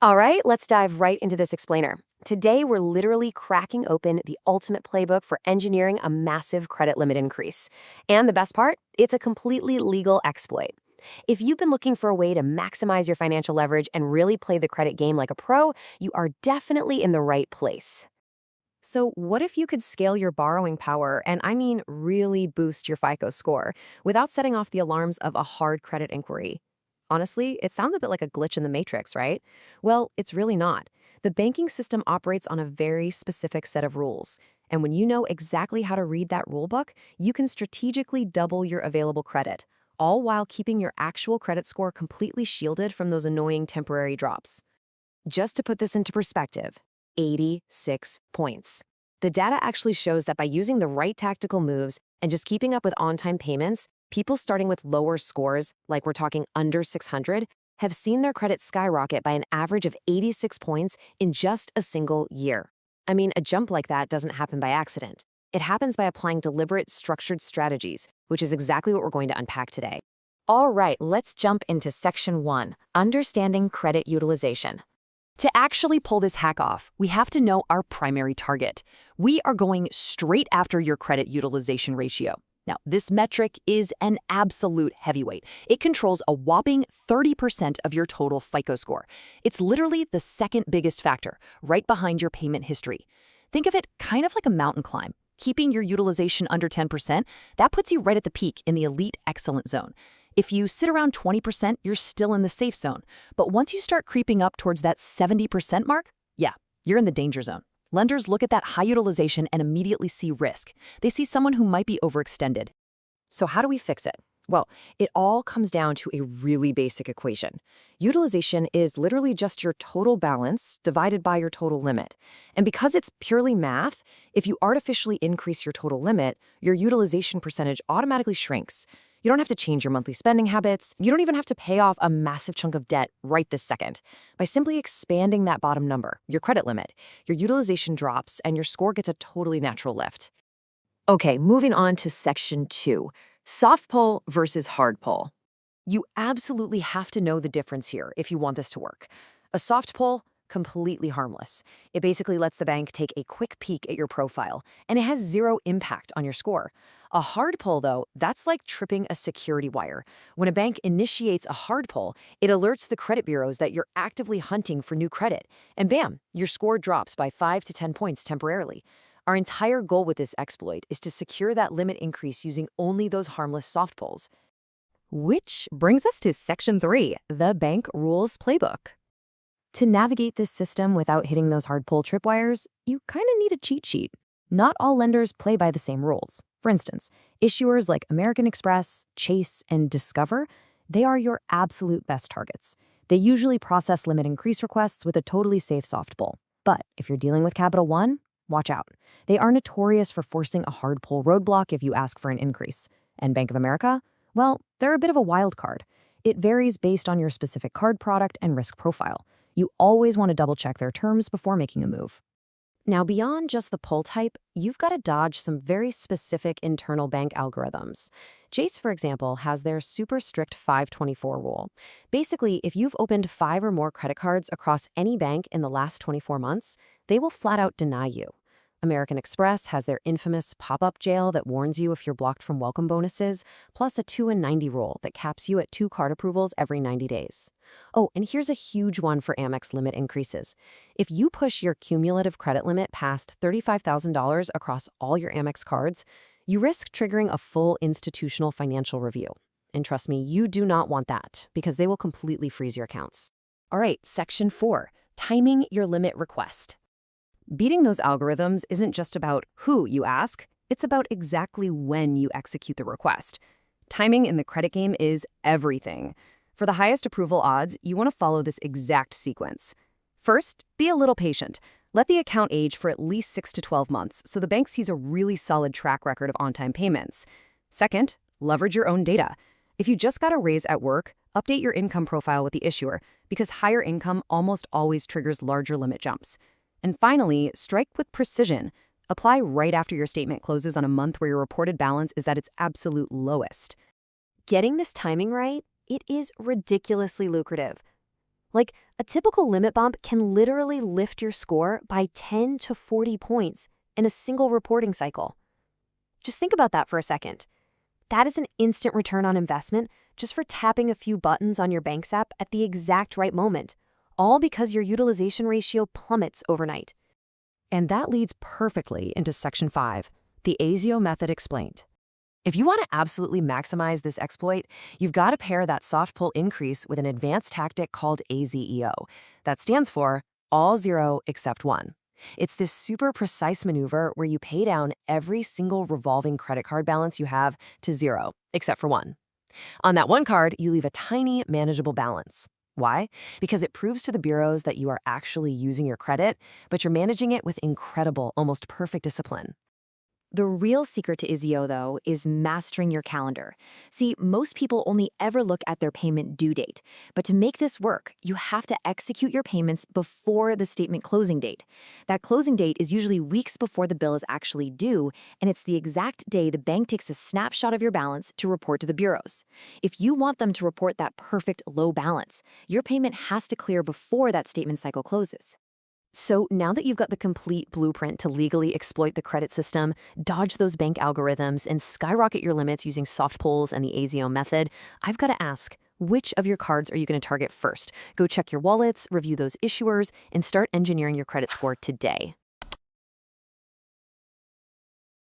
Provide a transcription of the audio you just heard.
All right, let's dive right into this explainer. Today, we're literally cracking open the ultimate playbook for engineering a massive credit limit increase. And the best part? It's a completely legal exploit. If you've been looking for a way to maximize your financial leverage and really play the credit game like a pro, you are definitely in the right place. So, what if you could scale your borrowing power, and I mean really boost your FICO score, without setting off the alarms of a hard credit inquiry? Honestly, it sounds a bit like a glitch in the matrix, right? Well, it's really not. The banking system operates on a very specific set of rules. And when you know exactly how to read that rulebook, you can strategically double your available credit, all while keeping your actual credit score completely shielded from those annoying temporary drops. Just to put this into perspective, 86 points. The data actually shows that by using the right tactical moves and just keeping up with on-time payments, people starting with lower scores, like we're talking under 600, have seen their credit skyrocket by an average of 86 points in just a single year. I mean, a jump like that doesn't happen by accident. It happens by applying deliberate, structured strategies, which is exactly what we're going to unpack today. All right, let's jump into Section 1, Understanding Credit Utilization. To actually pull this hack off, we have to know our primary target. We are going straight after your credit utilization ratio. Now, this metric is an absolute heavyweight. It controls a whopping 30% of your total FICO score. It's literally the second biggest factor, right behind your payment history. Think of it kind of like a mountain climb. Keeping your utilization under 10%, that puts you right at the peak in the elite excellent zone. If you sit around 20%, you're still in the safe zone. But once you start creeping up towards that 70% mark, yeah, you're in the danger zone. Lenders look at that high utilization and immediately see risk. They see someone who might be overextended. So how do we fix it? Well, it all comes down to a really basic equation. Utilization is literally just your total balance divided by your total limit. And because it's purely math, if you artificially increase your total limit, your utilization percentage automatically shrinks. You don't have to change your monthly spending habits. You don't even have to pay off a massive chunk of debt right this second. By simply expanding that bottom number, your credit limit, your utilization drops and your score gets a totally natural lift. Okay, moving on to Section 2, soft pull versus hard pull. You absolutely have to know the difference here if you want this to work. A soft pull, completely harmless. It basically lets the bank take a quick peek at your profile, and it has zero impact on your score. A hard pull, though, that's like tripping a security wire. When a bank initiates a hard pull, it alerts the credit bureaus that you're actively hunting for new credit, and bam, your score drops by 5 to 10 points temporarily. Our entire goal with this exploit is to secure that limit increase using only those harmless soft pulls. Which brings us to Section 3, the Bank Rules Playbook. To navigate this system without hitting those hard pull tripwires, you kind of need a cheat sheet. Not all lenders play by the same rules. For instance, issuers like American Express, Chase, and Discover, they are your absolute best targets. They usually process limit increase requests with a totally safe soft pull. But if you're dealing with Capital One, watch out. They are notorious for forcing a hard pull roadblock if you ask for an increase. And Bank of America? Well, they're a bit of a wild card. It varies based on your specific card product and risk profile. You always want to double-check their terms before making a move. Now, beyond just the pull type, you've got to dodge some very specific internal bank algorithms. Chase, for example, has their super strict 524 rule. Basically, if you've opened 5 or more credit cards across any bank in the last 24 months, they will flat out deny you. American Express has their infamous pop-up jail that warns you if you're blocked from welcome bonuses, plus a 2 in 90 rule that caps you at 2 card approvals every 90 days. Oh, and here's a huge one for Amex limit increases. If you push your cumulative credit limit past $35,000 across all your Amex cards, you risk triggering a full institutional financial review. And trust me, you do not want that, because they will completely freeze your accounts. All right, Section 4, timing your limit request. Beating those algorithms isn't just about who you ask, it's about exactly when you execute the request. Timing in the credit game is everything. For the highest approval odds, you want to follow this exact sequence. First, be a little patient. Let the account age for at least 6 to 12 months so the bank sees a really solid track record of on-time payments. Second, leverage your own data. If you just got a raise at work, update your income profile with the issuer, because higher income almost always triggers larger limit jumps. And finally, strike with precision. Apply right after your statement closes on a month where your reported balance is at its absolute lowest. Getting this timing right, it is ridiculously lucrative. Like, a typical limit bump can literally lift your score by 10 to 40 points in a single reporting cycle. Just think about that for a second. That is an instant return on investment just for tapping a few buttons on your bank's app at the exact right moment, all because your utilization ratio plummets overnight. And that leads perfectly into Section 5, the ASIO method explained. If you want to absolutely maximize this exploit, you've got to pair that soft pull increase with an advanced tactic called AZEO. That stands for all zero except one. It's this super precise maneuver where you pay down every single revolving credit card balance you have to zero, except for one. On that one card, you leave a tiny, manageable balance. Why? Because it proves to the bureaus that you are actually using your credit, but you're managing it with incredible, almost perfect discipline. The real secret to Izio, though, is mastering your calendar. See, most people only ever look at their payment due date. But to make this work, you have to execute your payments before the statement closing date. That closing date is usually weeks before the bill is actually due, and it's the exact day the bank takes a snapshot of your balance to report to the bureaus. If you want them to report that perfect low balance, your payment has to clear before that statement cycle closes. So now that you've got the complete blueprint to legally exploit the credit system, dodge those bank algorithms, and skyrocket your limits using soft pulls and the ASIO method, I've got to ask, which of your cards are you going to target first? Go check your wallets, review those issuers, and start engineering your credit score today.